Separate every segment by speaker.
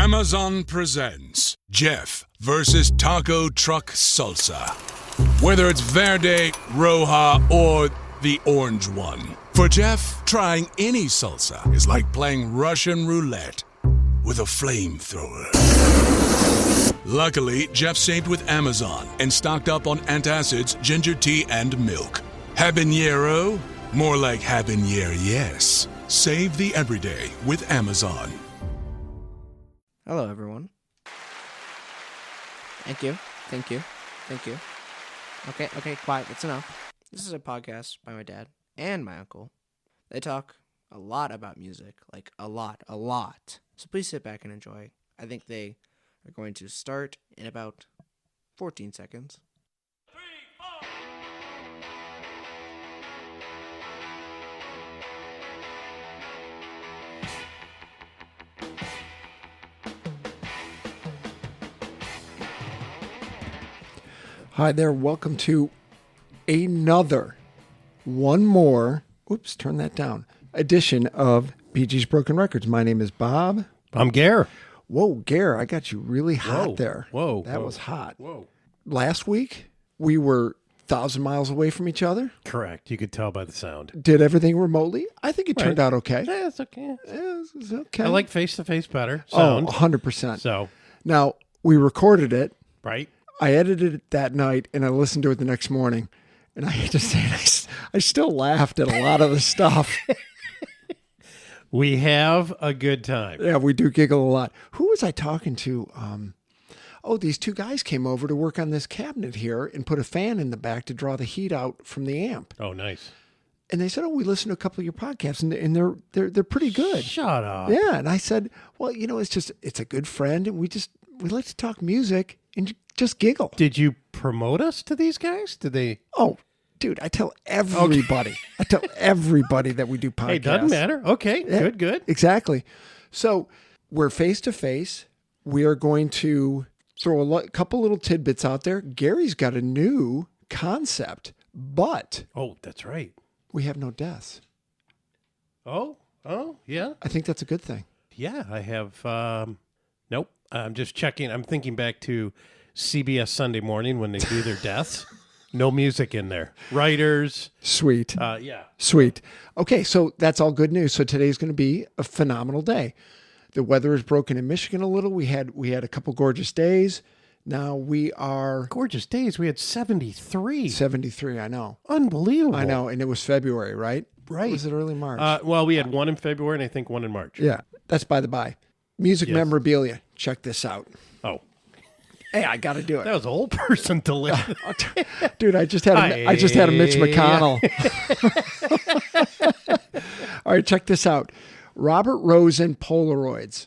Speaker 1: Amazon presents Jeff versus Taco Truck Salsa. Whether it's Verde, Roja, or the orange one. For Jeff, trying any salsa is like playing Russian roulette with a flamethrower. Luckily, Jeff saved with Amazon and stocked up on antacids, ginger tea, and milk. Habanero? More like habanero, yes. Save the everyday with Amazon.
Speaker 2: Hello, everyone. Thank you. Okay, quiet. That's enough. This is a podcast by my dad and my uncle. They talk a lot about music, like a lot. So please sit back and enjoy. I think they are going to start in about 14 seconds.
Speaker 3: 3, 4.
Speaker 4: Hi there, welcome to one more edition of BG's Broken Records. My name is Bob.
Speaker 5: I'm Gare.
Speaker 4: Whoa, Gare, I got you really hot there.
Speaker 5: Whoa.
Speaker 4: That was hot.
Speaker 5: Whoa.
Speaker 4: Last week, we were 1,000 miles away from each other.
Speaker 5: Correct. You could tell by the sound.
Speaker 4: Did everything remotely. I think it turned out okay.
Speaker 5: Yeah, it's okay.
Speaker 4: It's okay.
Speaker 5: I like face-to-face better sound.
Speaker 4: 100%.
Speaker 5: So,
Speaker 4: now, we recorded it.
Speaker 5: right?
Speaker 4: I edited it that night, and I listened to it the next morning. And I hate to say it, I still laughed at a lot of the stuff.
Speaker 5: We have a good time.
Speaker 4: Yeah, we do giggle a lot. Who was I talking to? These two guys came over to work on this cabinet here and put a fan in the back to draw the heat out from the amp.
Speaker 5: Oh, nice.
Speaker 4: And they said, we listened to a couple of your podcasts, and they're pretty good.
Speaker 5: Shut up.
Speaker 4: Yeah, and I said, well, it's a good friend, and we like to talk music and just giggle.
Speaker 5: Did you promote us to these guys? Did they?
Speaker 4: Oh, dude, I tell everybody. I tell everybody that we do podcasts.
Speaker 5: Hey, doesn't matter. Okay,
Speaker 4: Yeah,
Speaker 5: good.
Speaker 4: Exactly. So we're face-to-face. We are going to throw a couple little tidbits out there. Gary's got a new concept, but
Speaker 5: Oh, that's right.
Speaker 4: we have no deaths.
Speaker 5: Oh, yeah.
Speaker 4: I think that's a good thing.
Speaker 5: Yeah, I have. Nope. I'm just checking. I'm thinking back to CBS Sunday Morning when they do their deaths. No music in there. Writers.
Speaker 4: Sweet.
Speaker 5: Yeah.
Speaker 4: Sweet. Okay, so that's all good news. So today's going to be a phenomenal day. The weather is broken in Michigan a little. We had a couple gorgeous days. Now we are
Speaker 5: Gorgeous days. We had 73.
Speaker 4: 73, I know.
Speaker 5: Unbelievable.
Speaker 4: I know, and it was February, right?
Speaker 5: Right.
Speaker 4: Or was it early March?
Speaker 5: Well, we had one in February and I think one in March.
Speaker 4: Yeah, that's by the by. Music
Speaker 5: Yes.
Speaker 4: memorabilia. Check this out.
Speaker 5: Oh,
Speaker 4: Hey, I got to do it.
Speaker 5: that was a whole person to live.
Speaker 4: Dude, I just had a Mitch McConnell. All right, check this out. Robert Rosen Polaroids.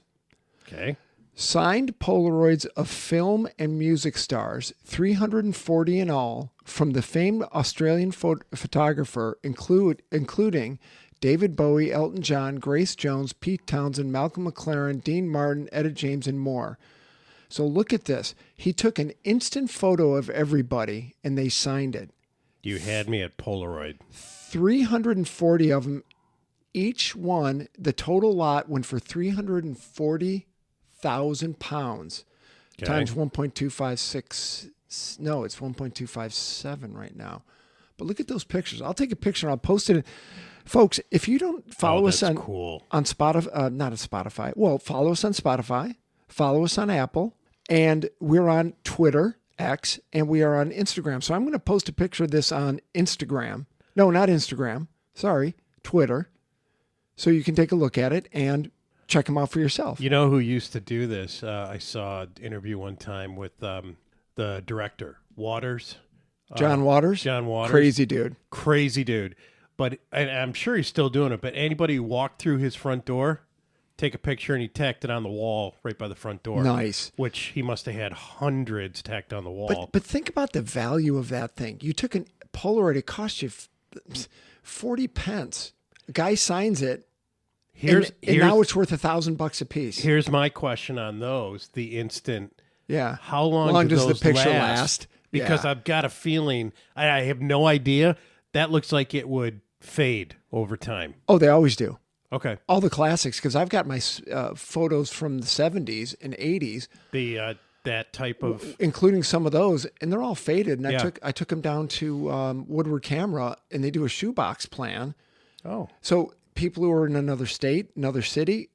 Speaker 5: Okay.
Speaker 4: Signed Polaroids of film and music stars, 340 in all, from the famed Australian photographer, including David Bowie, Elton John, Grace Jones, Pete Townsend, Malcolm McLaren, Dean Martin, Etta James, and more. So look at this. He took an instant photo of everybody, and they signed it.
Speaker 5: You had me at Polaroid.
Speaker 4: 340 of them. Each one, the total lot went for £340,000
Speaker 5: Okay.
Speaker 4: times 1.256. No, it's 1.257 right now. But look at those pictures. I'll take a picture and I'll post it. Folks, if you don't follow us on
Speaker 5: cool.
Speaker 4: Spotify, not on Spotify. Well, follow us on Spotify, follow us on Apple, and we're on Twitter, X, and we are on Instagram. So I'm going to post a picture of this on Instagram. No, not Instagram. Sorry, Twitter. So you can take a look at it and check them out for yourself.
Speaker 5: You know who used to do this? I saw an interview one time with the director, Waters.
Speaker 4: John Waters?
Speaker 5: John Waters.
Speaker 4: Crazy dude.
Speaker 5: Crazy dude. But and I'm sure he's still doing it. But anybody who walked through his front door, take a picture, and he tacked it on the wall right by the front door.
Speaker 4: Nice.
Speaker 5: Which he must have had hundreds tacked on the wall.
Speaker 4: But think about the value of that thing. You took a Polaroid, it cost you 40 pence. A guy signs it, and now it's worth $1,000 a piece.
Speaker 5: Here's my question on those. The instant.
Speaker 4: Yeah.
Speaker 5: How long
Speaker 4: does the
Speaker 5: those
Speaker 4: picture
Speaker 5: last? Because
Speaker 4: Yeah.
Speaker 5: I've got a feeling, I have no idea. That looks like it would fade over time.
Speaker 4: Oh, they always do.
Speaker 5: Okay.
Speaker 4: All the classics, because I've got my photos from the 70s and 80s.
Speaker 5: The that type of...
Speaker 4: Including some of those, and they're all faded. And
Speaker 5: Yeah.
Speaker 4: I took them down to Woodward Camera, and they do a shoebox plan.
Speaker 5: Oh.
Speaker 4: So people who are in another state, another city,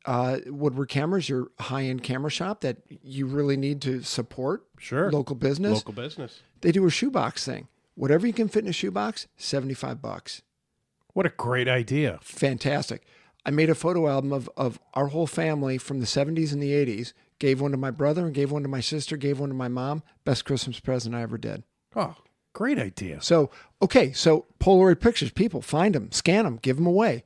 Speaker 4: Woodward Camera is your high-end camera shop that you really need to support.
Speaker 5: Sure.
Speaker 4: Local business.
Speaker 5: Local business.
Speaker 4: They do a shoebox thing. Whatever you can fit in a shoebox, $75.
Speaker 5: What a great idea.
Speaker 4: Fantastic. I made a photo album of our whole family from the 70s and the 80s. Gave one to my brother and gave one to my sister, gave one to my mom. Best Christmas present I ever did.
Speaker 5: Oh, great idea.
Speaker 4: So, okay, so Polaroid pictures, people, find them, scan them, give them away.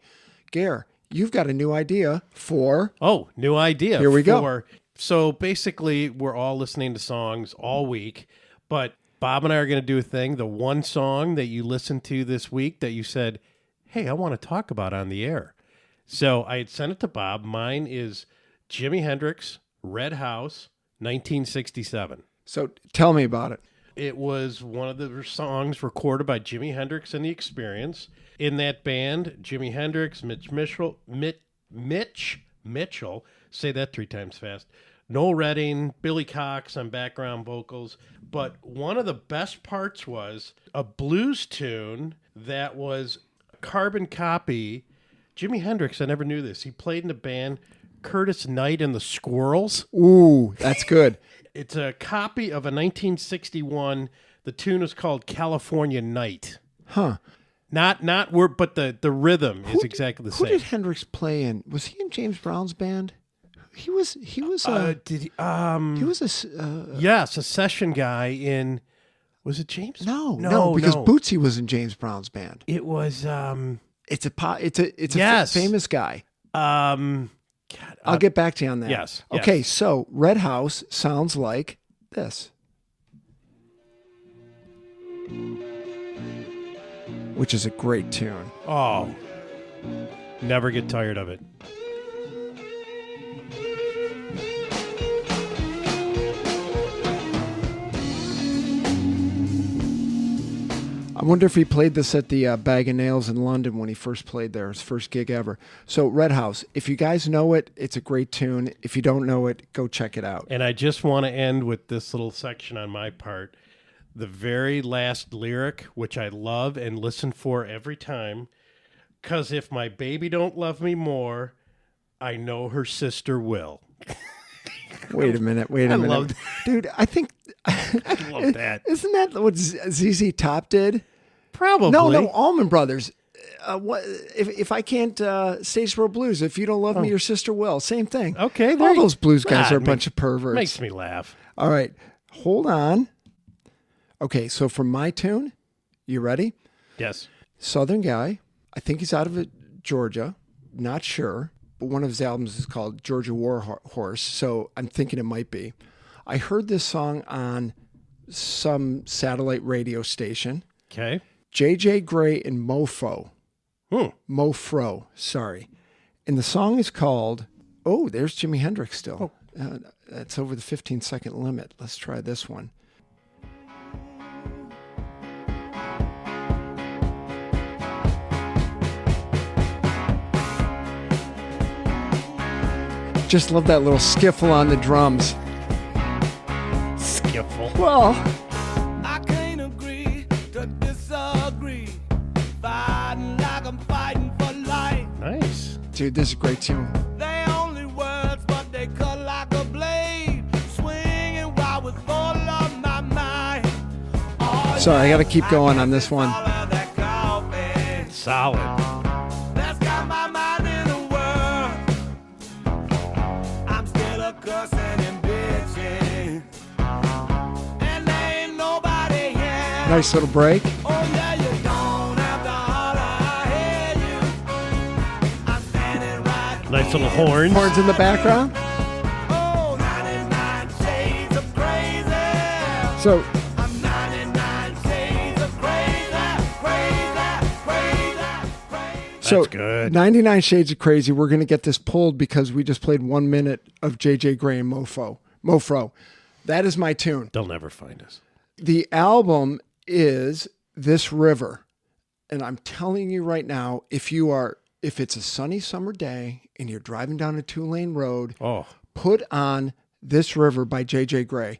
Speaker 4: Gare, you've got a new idea for...
Speaker 5: Oh, new idea.
Speaker 4: Here we go.
Speaker 5: So basically, we're all listening to songs all week, but Bob and I are going to do a thing. The one song that you listened to this week that you said, hey, I want to talk about on the air. So I had sent it to Bob. Mine is Jimi Hendrix, Red House, 1967.
Speaker 4: So tell me about it.
Speaker 5: It was one of the songs recorded by Jimi Hendrix and the Experience. In that band, Jimi Hendrix, Mitch Mitchell, say that 3 times fast, Noel Redding, Billy Cox on background vocals. But one of the best parts was a blues tune that was a carbon copy. Jimi Hendrix, I never knew this. He played in the band Curtis Knight and the Squirrels.
Speaker 4: Ooh, that's good.
Speaker 5: It's a copy of a 1961. The tune is called California Night.
Speaker 4: Huh.
Speaker 5: Not word, but the rhythm is exactly the
Speaker 4: Who
Speaker 5: same.
Speaker 4: did Hendrix play in? Was he in James Brown's band? He was
Speaker 5: Did he?
Speaker 4: he was a
Speaker 5: Yes, a session guy in. Was it James?
Speaker 4: no,
Speaker 5: no,
Speaker 4: because
Speaker 5: no.
Speaker 4: Bootsy was in James Brown's band.
Speaker 5: It was
Speaker 4: It's a
Speaker 5: Yes.
Speaker 4: famous guy.
Speaker 5: God,
Speaker 4: I'll get back to you on that.
Speaker 5: yes,
Speaker 4: Okay,
Speaker 5: yes.
Speaker 4: so Red House sounds like this, which is a great tune.
Speaker 5: Oh, never get tired of it.
Speaker 4: I wonder if he played this at the Bag of Nails in London when he first played there, his first gig ever. So Red House, if you guys know it, it's a great tune. If you don't know it, go check it out.
Speaker 5: And I just want to end with this little section on my part. The very last lyric, which I love and listen for every time. 'Cause if my baby don't love me more, I know her sister will.
Speaker 4: Wait a minute.
Speaker 5: I love that.
Speaker 4: Dude, I think...
Speaker 5: I love that.
Speaker 4: Isn't that what ZZ Top did?
Speaker 5: Probably.
Speaker 4: No, Allman Brothers. What if I can't Stage Road Blues? If you don't love me, your sister will. Same thing.
Speaker 5: Okay,
Speaker 4: all those blues guys are a bunch of perverts.
Speaker 5: Makes me laugh.
Speaker 4: All right, hold on. Okay, so for my tune, you ready?
Speaker 5: Yes.
Speaker 4: Southern guy. I think he's out of Georgia. Not sure, but one of his albums is called Georgia War Horse, so I'm thinking it might be. I heard this song on some satellite radio station.
Speaker 5: Okay.
Speaker 4: J.J. Grey and Mofro.
Speaker 5: Hmm.
Speaker 4: Mofro, sorry. And the song is called, oh, there's Jimi Hendrix still. That's over the 15-second limit. Let's try this one. Just love that little skiffle on the drums.
Speaker 5: Skiffle.
Speaker 4: Well,
Speaker 3: I can't agree to disagree. Fighting like I'm fighting for life.
Speaker 5: Nice.
Speaker 4: dude, this is a great tune.
Speaker 3: They only words, but they cut like a blade. Swinging while with all of my mind. Oh,
Speaker 4: Sorry, I got to keep going on this one.
Speaker 3: follow that coffee.
Speaker 5: Solid.
Speaker 3: That's got my mind in a whirl. I'm still a cussing and bitching. And there ain't nobody here.
Speaker 4: Nice little break.
Speaker 3: Oh yeah, you don't have to holler, I hear you. I'm standing right.
Speaker 5: Nice little horns.
Speaker 4: Horns in the background.
Speaker 3: Oh, 99 shades of crazy.
Speaker 4: So
Speaker 3: I'm 99 shades of crazy, crazy.
Speaker 4: So
Speaker 5: good.
Speaker 4: 99 Shades of Crazy. We're going to get this pulled because we just played 1 minute of JJ Grey and Mofro. That is my tune.
Speaker 5: They'll never find us.
Speaker 4: The album is This River. And I'm telling you right now, if you are if it's a sunny summer day and you're driving down a 2-lane road,
Speaker 5: Oh,
Speaker 4: put on This River by J.J. Grey.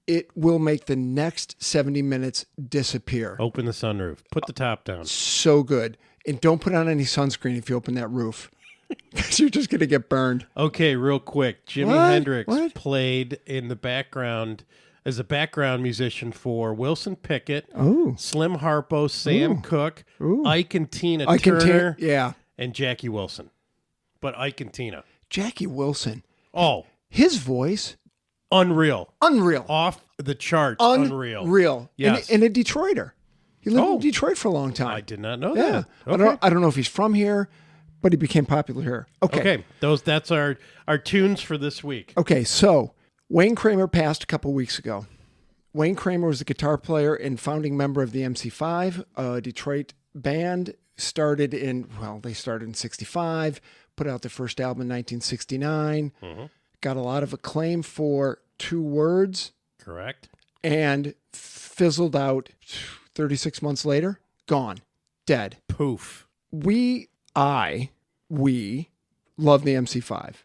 Speaker 4: It will make the next 70 minutes disappear.
Speaker 5: open the sunroof. Put the top down.
Speaker 4: So good. And don't put on any sunscreen if you open that roof. Because you're just going to get burned.
Speaker 5: Okay, real quick. Jimi
Speaker 4: What?
Speaker 5: Hendrix
Speaker 4: What?
Speaker 5: played in the background as a background musician for Wilson Pickett,
Speaker 4: Oh.
Speaker 5: Slim Harpo, Sam Cooke,
Speaker 4: Ooh.
Speaker 5: Ike and Tina
Speaker 4: I can
Speaker 5: Turner,
Speaker 4: yeah.
Speaker 5: and Jackie Wilson. But Ike and Tina.
Speaker 4: Jackie Wilson.
Speaker 5: Oh,
Speaker 4: His voice,
Speaker 5: unreal.
Speaker 4: unreal.
Speaker 5: Off the charts. Unreal.
Speaker 4: Unreal.
Speaker 5: Yes.
Speaker 4: And a Detroiter. He lived
Speaker 5: Oh.
Speaker 4: in Detroit for a long time.
Speaker 5: I did not know
Speaker 4: Yeah.
Speaker 5: that. Okay.
Speaker 4: I don't know if he's from here, but he became popular here.
Speaker 5: Okay. That's our tunes for this week.
Speaker 4: Okay, so Wayne Kramer passed a couple weeks ago. Wayne Kramer was a guitar player and founding member of the MC5, a Detroit band. They started in 65, put out their first album in 1969, got a lot of acclaim for 2 words,
Speaker 5: Correct.
Speaker 4: and fizzled out 36 months later, gone, dead.
Speaker 5: Poof.
Speaker 4: We love the MC5.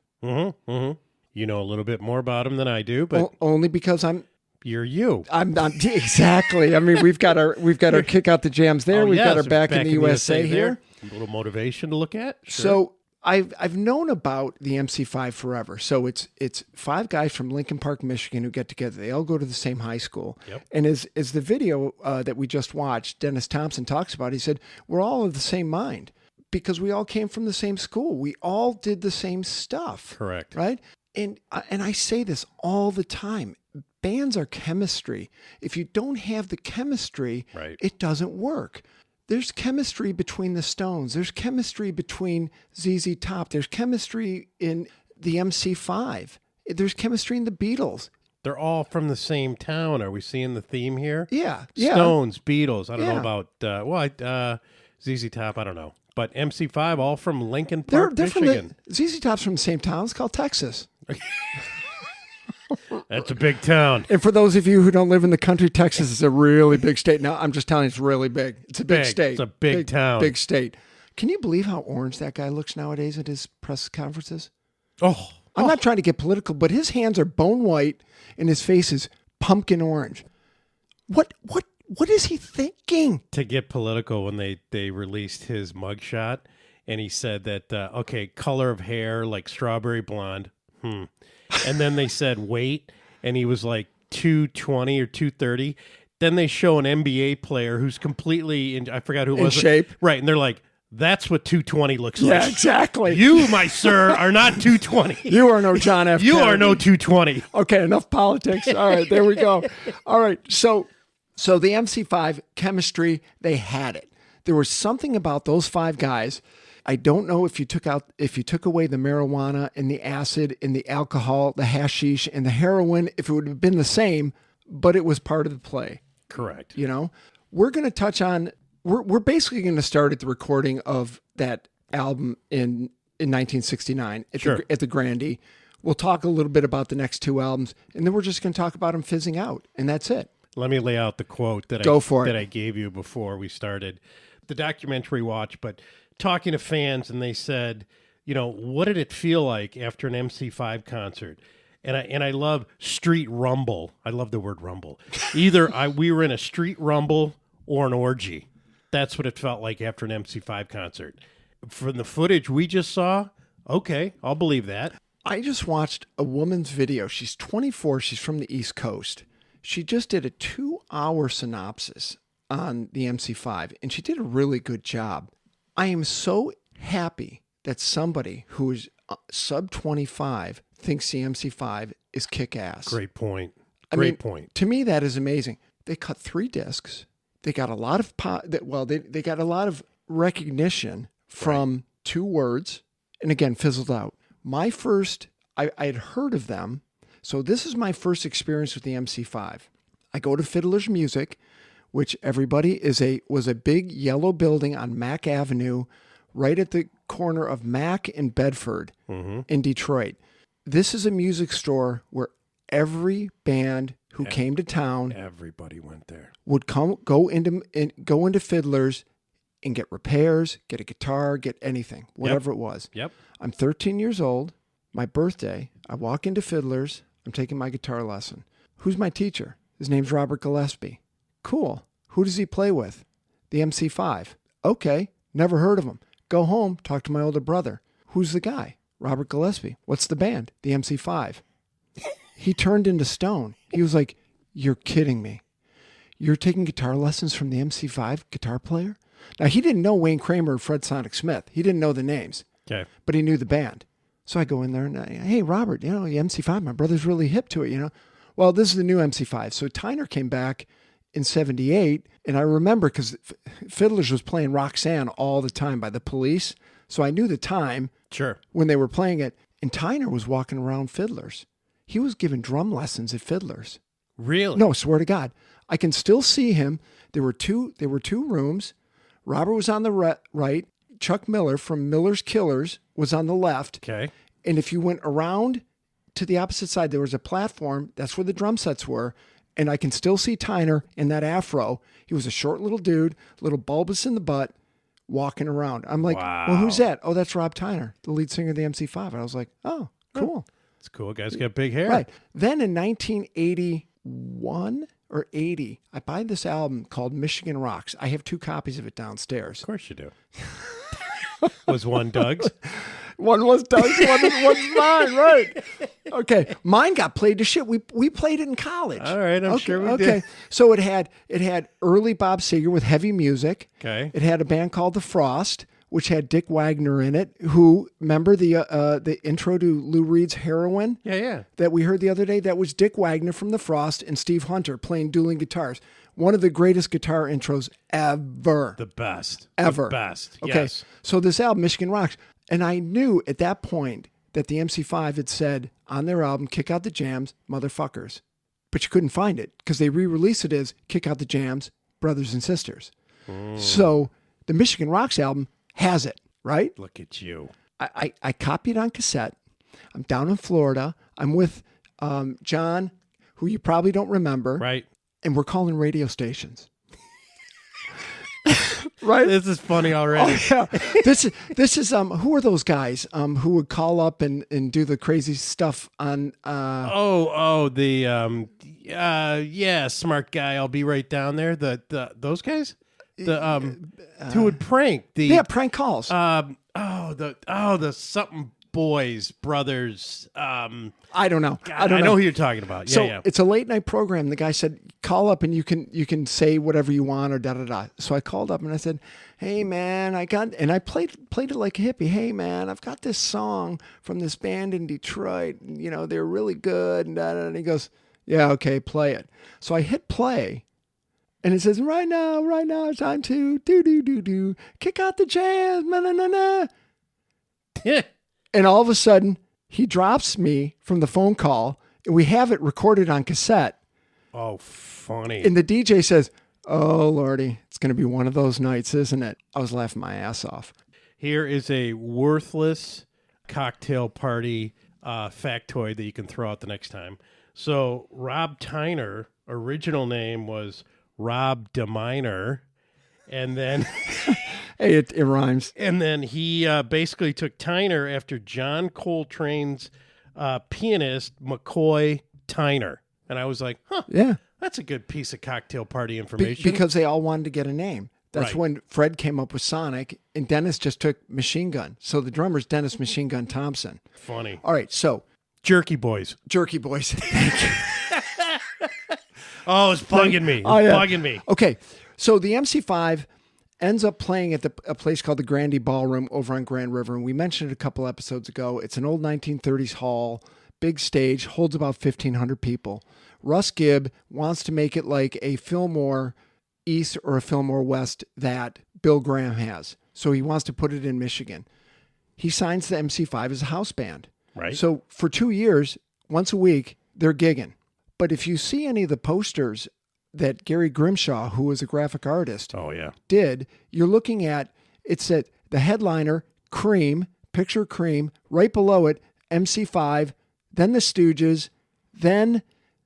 Speaker 5: You know a little bit more about him than I do, but
Speaker 4: Only because I'm
Speaker 5: you.
Speaker 4: not exactly. I mean, we've got our kick out the jams there.
Speaker 5: Oh,
Speaker 4: we've
Speaker 5: yes,
Speaker 4: got our back in the USA here.
Speaker 5: there. A little motivation to look at. Sure.
Speaker 4: So I've known about the MC5 forever. So it's 5 guys from Lincoln Park, Michigan, who get together. They all go to the same high school.
Speaker 5: Yep.
Speaker 4: And as the video that we just watched, Dennis Thompson talks about, he said, we're all of the same mind because we all came from the same school. We all did the same stuff.
Speaker 5: Correct.
Speaker 4: Right? And I say this all the time. Bands are chemistry. If you don't have the chemistry,
Speaker 5: Right.
Speaker 4: it doesn't work. There's chemistry between the Stones. There's chemistry between ZZ Top. There's chemistry in the MC5. There's chemistry in the Beatles.
Speaker 5: They're all from the same town. Are we seeing the theme here?
Speaker 4: Yeah.
Speaker 5: Stones, Beatles. I don't
Speaker 4: Yeah.
Speaker 5: know about ZZ Top. I don't know, but MC5 all from Lincoln
Speaker 4: They're
Speaker 5: Park,
Speaker 4: from
Speaker 5: Michigan.
Speaker 4: ZZ Top's from the same town. It's called Texas.
Speaker 5: That's a big town.
Speaker 4: And for those of you who don't live in the country, Texas is a really big state. Now, I'm just telling you, it's really big. It's a big
Speaker 5: Big.
Speaker 4: state.
Speaker 5: It's a big town.
Speaker 4: Big state. Can you believe how orange that guy looks nowadays at his press conferences?
Speaker 5: Oh,
Speaker 4: I'm not trying to get political, but his hands are bone white and his face is pumpkin orange. What is he thinking?
Speaker 5: to get political when they released his mugshot, and he said that color of hair like strawberry blonde. And then they said weight, and he was like 220 or 230. Then they show an NBA player who's completely I forgot who it
Speaker 4: In
Speaker 5: was.
Speaker 4: shape.
Speaker 5: Right, and they're like, that's what 220 looks
Speaker 4: Yeah,
Speaker 5: like.
Speaker 4: exactly.
Speaker 5: You, my sir, are not 220.
Speaker 4: You are no John F.
Speaker 5: You are
Speaker 4: Kennedy.
Speaker 5: no 220.
Speaker 4: Okay, enough politics. All right, there we go. All right, so the MC5 chemistry, they had it. There was something about those 5 guys. I don't know if you took away the marijuana and the acid and the alcohol, the hashish and the heroin, if it would have been the same, but it was part of the play.
Speaker 5: Correct.
Speaker 4: You know, we're going to touch on. We're basically going to start at the recording of that album in 1969 at the Grandie. We'll talk a little bit about the next 2 albums, and then we're just going to talk about them fizzing out, and that's it.
Speaker 5: Let me lay out the quote that I gave you before we started the documentary watch, but talking to fans, and they said, you know, what did it feel like after an MC5 concert? And I love street rumble. I love the word rumble. Either we were in a street rumble or an orgy. That's what it felt like after an MC5 concert. From the footage we just saw, okay, I'll believe that.
Speaker 4: I just watched a woman's video. She's 24. She's from the East Coast. She just did a 2-hour synopsis on the MC5, and she did a really good job. I am so happy that somebody who is sub 25 thinks the MC5 is kick-ass.
Speaker 5: Great point.
Speaker 4: Great
Speaker 5: point.
Speaker 4: To me, that is amazing. They cut 3 discs. They got a lot of they got a lot of recognition from 2 words, and again fizzled out. I had heard of them, so this is my first experience with the MC5. I go to Fiddler's Music, which everybody was a big yellow building on Mack Avenue, right at the corner of Mack and Bedford in Detroit. This is a music store where every band who came to town,
Speaker 5: everybody went there,
Speaker 4: would go into Fiddler's and get repairs, get a guitar, get anything, whatever it was.
Speaker 5: Yep.
Speaker 4: I'm 13 years old. My birthday, I walk into Fiddler's. I'm taking my guitar lesson. Who's my teacher? His name's Robert Gillespie. Cool. Who does he play with? The MC5. Okay. Never heard of him. Go home, talk to my older brother. Who's the guy? Robert Gillespie. What's the band? The MC5. He turned into stone. He was like, you're kidding me. You're taking guitar lessons from the MC5 guitar player? Now, he didn't know Wayne Kramer or Fred Sonic Smith. He didn't know the names.
Speaker 5: Okay.
Speaker 4: But he knew the band. So I go in there and hey, Robert, the MC5, my brother's really hip to it, Well, this is the new MC5. So Tyner came back in 78, and I remember because Fiddlers was playing Roxanne all the time by the Police, so I knew the time when they were playing it, and Tyner was walking around Fiddlers. He was giving drum lessons at Fiddlers.
Speaker 5: Really?
Speaker 4: No, swear to God. I can still see him. There were two rooms. Robert was on the right. Chuck Miller from Miller's Killers was on the left.
Speaker 5: Okay.
Speaker 4: And if you went around to the opposite side, there was a platform. That's where the drum sets were. And I can still see Tyner in that afro. He was a short little dude, little bulbous in the butt, walking around. I'm like,
Speaker 5: wow.
Speaker 4: Well, who's that? Oh, that's Rob Tyner, the lead singer of the MC5. And I was like, oh, cool.
Speaker 5: It's cool. Guy's got big hair.
Speaker 4: Right. Then in 1981 or 80, I buy this album called Michigan Rocks. I have 2 copies of it downstairs.
Speaker 5: Of course you do. Was one Doug's?
Speaker 4: One was Doug's, one's mine, right? Okay, mine got played to shit. We played it in college.
Speaker 5: All right, I'm sure we did.
Speaker 4: Okay, so it had early Bob Seger with heavy music.
Speaker 5: Okay,
Speaker 4: it had a band called The Frost, which had Dick Wagner in it. Who remember the intro to Lou Reed's Heroin?
Speaker 5: Yeah.
Speaker 4: That we heard the other day. That was Dick Wagner from The Frost and Steve Hunter playing dueling guitars. One of the greatest guitar intros ever.
Speaker 5: The best.
Speaker 4: Ever.
Speaker 5: The best.
Speaker 4: Okay.
Speaker 5: Yes.
Speaker 4: So this album, Michigan Rocks, and I knew at that point that the MC5 had said on their album, Kick Out the Jams, Motherfuckers. But you couldn't find it because they re-released it as Kick Out the Jams, Brothers and Sisters. So the Michigan Rocks album has it, right?
Speaker 5: Look at you.
Speaker 4: I copied on cassette. I'm down in Florida. I'm with John, who you probably don't remember.
Speaker 5: Right.
Speaker 4: And we're calling radio stations. Right?
Speaker 5: This is funny already.
Speaker 4: Oh, yeah. This is who are those guys who would call up and do the crazy stuff on smart guy, I'll be right down there. Those guys? Who would prank prank calls.
Speaker 5: The something boys, brothers.
Speaker 4: I don't know.
Speaker 5: God, I know who you're talking about. Yeah,
Speaker 4: so it's a late night program. The guy said, call up and you can say whatever you want or da-da-da. So I called up and I said, hey man, I played it like a hippie. Hey man, I've got this song from this band in Detroit. They're really good. And he goes, yeah, okay, play it. So I hit play and it says, right now, it's time to do, kick out the jazz, na. And all of a sudden, he drops me from the phone call, and we have it recorded on cassette.
Speaker 5: Oh, funny.
Speaker 4: And the DJ says, oh, Lordy, it's going to be one of those nights, isn't it? I was laughing my ass off.
Speaker 5: Here is a worthless cocktail party factoid that you can throw out the next time. So Rob Tyner, original name was Rob DeMiner, and then...
Speaker 4: Hey, it rhymes.
Speaker 5: And then he basically took Tyner after John Coltrane's pianist, McCoy Tyner. And I was like,
Speaker 4: yeah,
Speaker 5: that's a good piece of cocktail party information.
Speaker 4: Because they all wanted to get a name. That's
Speaker 5: right.
Speaker 4: When Fred came up with Sonic, and Dennis just took Machine Gun. So the drummer's Dennis Machine Gun Thompson.
Speaker 5: Funny.
Speaker 4: All right, so.
Speaker 5: Jerky Boys.
Speaker 4: Thank you.
Speaker 5: Oh, it's bugging me. Bugging me.
Speaker 4: Okay, so the MC5 ends up playing at a place called the Grandy Ballroom over on Grand River. And we mentioned it a couple episodes ago. It's an old 1930s hall, big stage, holds about 1,500 people. Russ Gibb wants to make it like a Fillmore East or a Fillmore West that Bill Graham has. So he wants to put it in Michigan. He signs the MC5 as a house band.
Speaker 5: Right.
Speaker 4: So for 2 years, once a week, they're gigging. But if you see any of the posters that Gary Grimshaw, who was a graphic artist, did, you're looking at, it's at the headliner, Cream, picture Cream, right below it, MC5, then the Stooges, then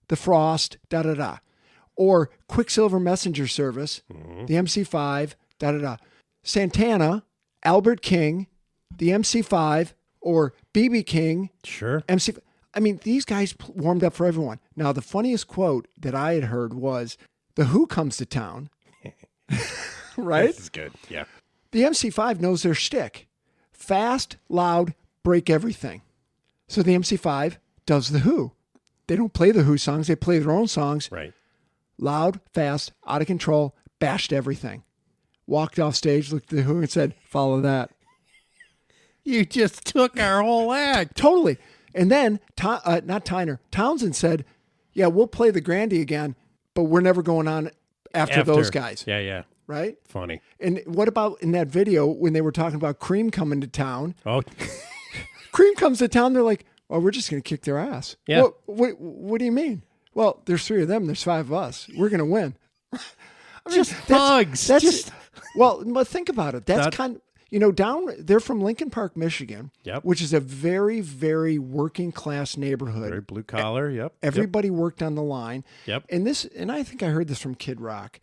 Speaker 4: the Frost, da-da-da. Or Quicksilver Messenger Service, the MC5, da-da-da. Santana, Albert King, the MC5, or BB King.
Speaker 5: Sure.
Speaker 4: I mean, these guys warmed up for everyone. Now, the funniest quote that I had heard was, "The Who comes to town." Right?
Speaker 5: This is good. Yeah.
Speaker 4: The MC5 knows their shtick. Fast, loud, break everything. So the MC5 does the Who. They don't play the Who songs. They play their own songs.
Speaker 5: Right.
Speaker 4: Loud, fast, out of control, bashed everything. Walked off stage, looked at the Who and said, "Follow that."
Speaker 5: You just took our whole act.
Speaker 4: Totally. And then, not Tyner, Townsend said, "Yeah, we'll play the Grandy again, but we're never going on after those guys."
Speaker 5: Yeah, yeah.
Speaker 4: Right?
Speaker 5: Funny.
Speaker 4: And what about in that video when they were talking about Cream coming to town?
Speaker 5: Oh,
Speaker 4: Cream comes to town, they're like, "Oh, we're just going to kick their ass."
Speaker 5: Yeah.
Speaker 4: What do you mean? Well, there's 3 of them. There's 5 of us. We're going to win. I mean,
Speaker 5: just thugs.
Speaker 4: Well, but think about it. That's kind of, they're from Lincoln Park, Michigan,
Speaker 5: Yep.
Speaker 4: which is a very, very working class neighborhood.
Speaker 5: Very blue collar. Yep.
Speaker 4: Everybody worked on the line.
Speaker 5: Yep.
Speaker 4: And I think I heard this from Kid Rock.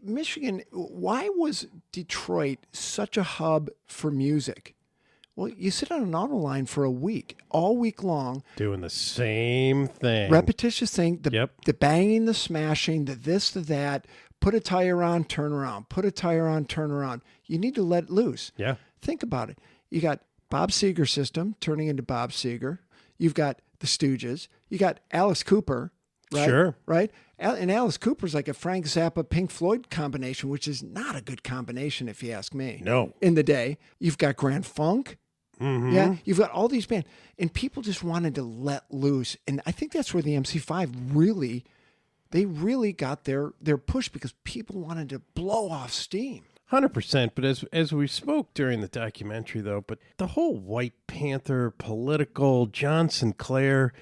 Speaker 4: Michigan, why was Detroit such a hub for music? Well, you sit on an auto line for a week, all week long.
Speaker 5: Doing the same thing.
Speaker 4: Repetitious thing.
Speaker 5: Yep.
Speaker 4: The banging, the smashing, the this, the that. Put a tire on, turn around. Put a tire on, turn around. You need to let it loose.
Speaker 5: Yeah.
Speaker 4: Think about it. You got Bob Seger system turning into Bob Seger. You've got the Stooges. You got Alice Cooper. Right?
Speaker 5: Sure.
Speaker 4: Right? And Alice Cooper's like a Frank Zappa, Pink Floyd combination, which is not a good combination if you ask me.
Speaker 5: No.
Speaker 4: In the day. You've got Grand Funk.
Speaker 5: Mm-hmm.
Speaker 4: Yeah. You've got all these bands. And people just wanted to let loose. And I think that's where the MC5 really got their push, because people wanted to blow off steam.
Speaker 5: 100%. But as we spoke during the documentary, though, but the whole White Panther political, John Sinclair,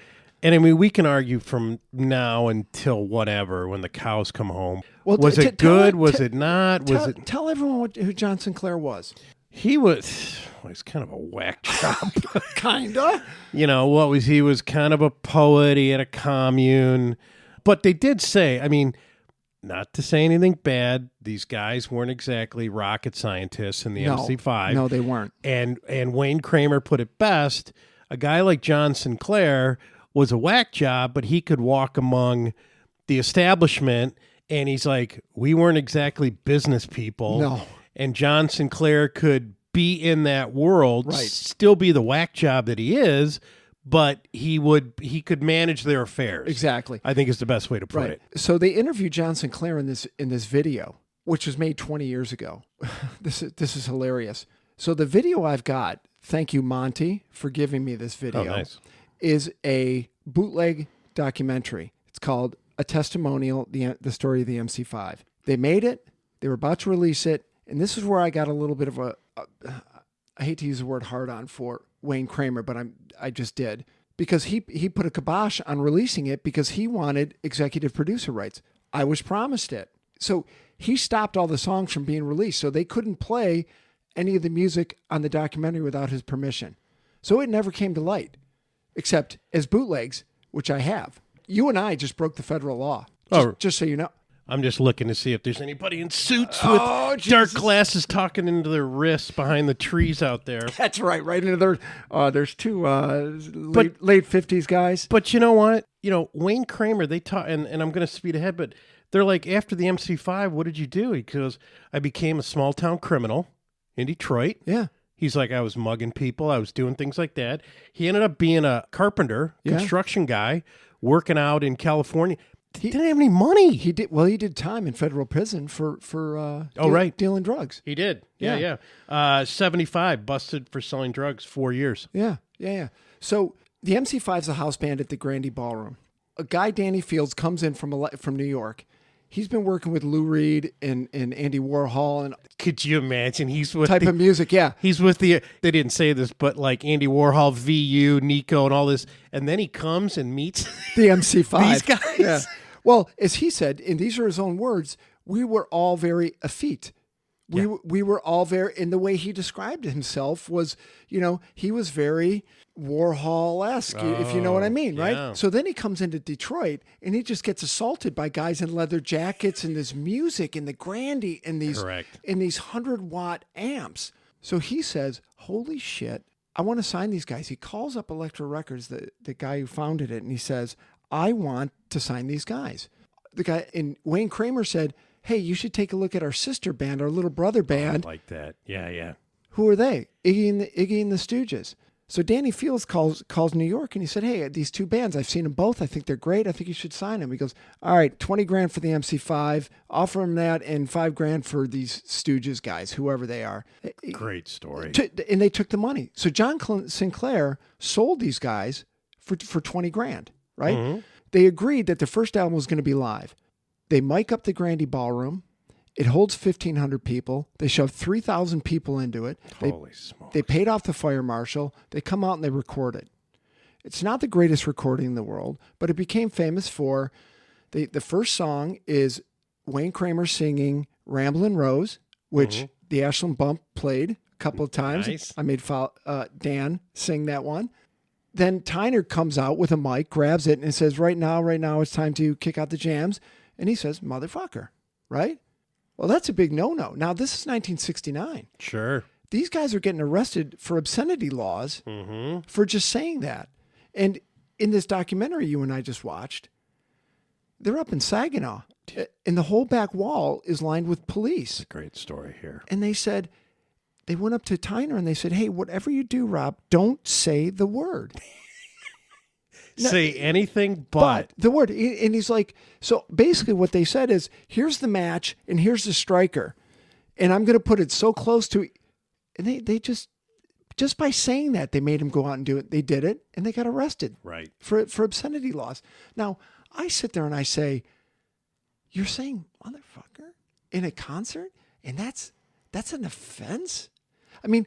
Speaker 5: and I mean, we can argue from now until whatever, when the cows come home.
Speaker 4: Well,
Speaker 5: was it good? Was it not?
Speaker 4: Tell everyone who John Sinclair was.
Speaker 5: He was kind of a whack job.
Speaker 4: Kinda.
Speaker 5: He was kind of a poet. He had a commune. But they did say, I mean, not to say anything bad, these guys weren't exactly rocket scientists in the MC5.
Speaker 4: No, they weren't.
Speaker 5: And Wayne Kramer put it best. A guy like John Sinclair was a whack job, but he could walk among the establishment, and he's like, we weren't exactly business people.
Speaker 4: No.
Speaker 5: And John Sinclair could be in that world,
Speaker 4: right,
Speaker 5: still be the whack job that he is, but he could manage their affairs.
Speaker 4: Exactly.
Speaker 5: I think is the best way to put it.
Speaker 4: So they interviewed John Sinclair in this video, which was made 20 years ago. This is hilarious. So the video I've got, thank you, Monty, for giving me this video.
Speaker 5: Oh, nice.
Speaker 4: Is a bootleg documentary. It's called A Testimonial, the story of the MC5. They made it. They were about to release it. And this is where I got a little bit of I hate to use the word hard on for Wayne Kramer, but I just did. Because he put a kibosh on releasing it because he wanted executive producer rights. I was promised it. So he stopped all the songs from being released. So they couldn't play any of the music on the documentary without his permission. So it never came to light. Except as bootlegs, which I have. You and I just broke the federal law. Just so you know.
Speaker 5: I'm just looking to see if there's anybody in suits with dark glasses talking into their wrists behind the trees out there.
Speaker 4: That's right. Right into their. There's 2 late 50s guys.
Speaker 5: But you know what? Wayne Kramer, they taught, and I'm going to speed ahead, but they're like, after the MC5, what did you do? He goes, I became a small town criminal in Detroit.
Speaker 4: Yeah.
Speaker 5: He's like, I was mugging people. I was doing things like that. He ended up being a carpenter, construction guy, working out in California. He didn't have any money.
Speaker 4: He did. Well, he did time in federal prison for dealing drugs.
Speaker 5: He did. Yeah. 75, busted for selling drugs, 4 years.
Speaker 4: Yeah. So the MC5's a house band at the Grandy Ballroom. A guy, Danny Fields, comes in from New York. He's been working with Lou Reed and Andy Warhol and
Speaker 5: could you imagine? He's with
Speaker 4: type of music, yeah.
Speaker 5: He's with they didn't say this, but like Andy Warhol, VU, Nico, and all this, and then he comes and meets
Speaker 4: the MC5.
Speaker 5: These guys.
Speaker 4: Yeah. Well, as he said, and these are his own words, we were all very effete. We were all very, and the way he described himself was, he was very Warhol-esque, if you know what I mean, right?
Speaker 5: yeah.
Speaker 4: So then he comes into Detroit and he just gets assaulted by guys in leather jackets and this music and the Grandy and these
Speaker 5: Correct.
Speaker 4: 100-watt amps. So he says, holy shit, I want to sign these guys. He calls up Elektra Records, the guy who founded it, and he says, I want to sign these guys. The guy, and Wayne Kramer said, hey, you should take a look at our sister band, our little brother band.
Speaker 5: Like that. Yeah.
Speaker 4: Who are they? Iggy and the Stooges. So Danny Fields calls New York and he said, hey, these two bands, I've seen them both. I think they're great. I think you should sign them. He goes, all right, 20 grand for the MC5. Offer them that and 5 grand for these Stooges guys, whoever they are.
Speaker 5: Great story.
Speaker 4: And they took the money. So John Sinclair sold these guys for 20 grand, right?
Speaker 5: Mm-hmm.
Speaker 4: They agreed that the first album was going to be live. They mic up the Grandy Ballroom. It holds 1,500 people. They shoved 3,000 people into it.
Speaker 5: Holy smokes.
Speaker 4: They paid off the fire marshal. They come out and they record it. It's not the greatest recording in the world, but it became famous for the first song is Wayne Kramer singing Ramblin' Rose, which the Ashland Bump played a couple of times.
Speaker 5: Nice.
Speaker 4: I made Dan sing that one. Then Tyner comes out with a mic, grabs it, and says, right now, it's time to kick out the jams. And he says, motherfucker, right? Well, that's a big no-no. Now, this is 1969.
Speaker 5: Sure.
Speaker 4: These guys are getting arrested for obscenity laws for just saying that. And in this documentary you and I just watched, they're up in Saginaw, and the whole back wall is lined with police.
Speaker 5: Great story here.
Speaker 4: And they said, they went up to Tyner and they said, hey, whatever you do, Rob, don't say the word.
Speaker 5: Say anything but.
Speaker 4: The word. And he's like, so basically what they said is, here's the match and here's the striker. And I'm going to put it so close to, and they just by saying that, they made him go out and do it. They did it and they got arrested.
Speaker 5: Right.
Speaker 4: For obscenity laws. Now, I sit there and I say, you're saying motherfucker in a concert? And that's an offense? I mean,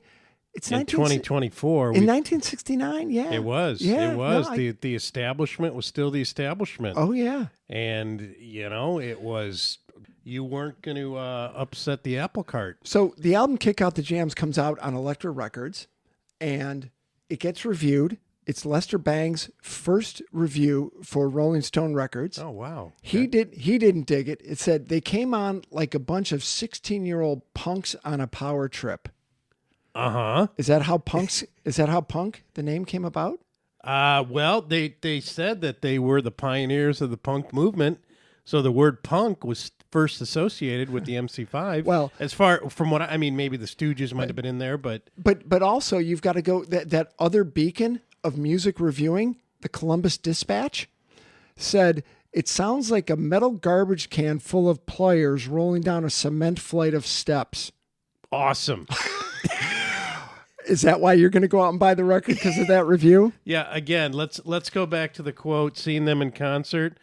Speaker 4: it's
Speaker 5: in 2024.
Speaker 4: In 1969, yeah.
Speaker 5: It was.
Speaker 4: Yeah,
Speaker 5: it was.
Speaker 4: no,
Speaker 5: The establishment was still the establishment.
Speaker 4: Oh, yeah.
Speaker 5: And, it was, you weren't going to upset the apple cart.
Speaker 4: So the album Kick Out the Jams comes out on Elektra Records, and it gets reviewed. It's Lester Bang's first review for Rolling Stone Records.
Speaker 5: Oh, wow.
Speaker 4: He didn't dig it. It said they came on like a bunch of 16-year-old punks on a power trip.
Speaker 5: Uh-huh.
Speaker 4: Is that how Punk, the name came about?
Speaker 5: Well, they said that they were the pioneers of the punk movement. So the word punk was first associated with the MC5.
Speaker 4: Well,
Speaker 5: as far from what I mean, maybe the Stooges might have been in there, but
Speaker 4: also you've got to go that other beacon of music reviewing, the Columbus Dispatch, said it sounds like a metal garbage can full of pliers rolling down a cement flight of steps.
Speaker 5: Awesome.
Speaker 4: Is that why you're going to go out and buy the record because of that review?
Speaker 5: Yeah. Again, let's go back to the quote: "Seeing them in concert,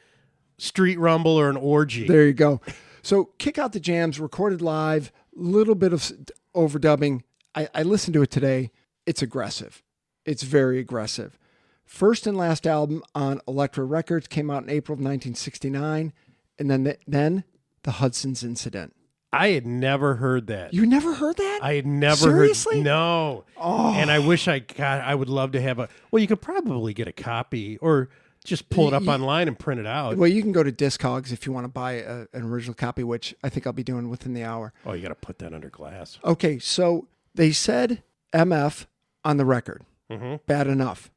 Speaker 5: street rumble or an orgy."
Speaker 4: There you go. So, Kick Out the Jams, recorded live, little bit of overdubbing. I listened to it today. It's aggressive. It's very aggressive. First and last album on Elektra Records came out in April of 1969, and then the Hudson's Incident.
Speaker 5: I had never heard that.
Speaker 4: You never heard that?
Speaker 5: I had never
Speaker 4: Seriously?
Speaker 5: heard. No.
Speaker 4: Oh.
Speaker 5: And I wish I would love to have well, you could probably get a copy or just pull it up online and print it out.
Speaker 4: Well, you can go to Discogs if you want to buy an original copy, which I think I'll be doing within the hour.
Speaker 5: Oh, you got to put that under glass.
Speaker 4: Okay, so they said MF on the record.
Speaker 5: Mm-hmm.
Speaker 4: Bad enough.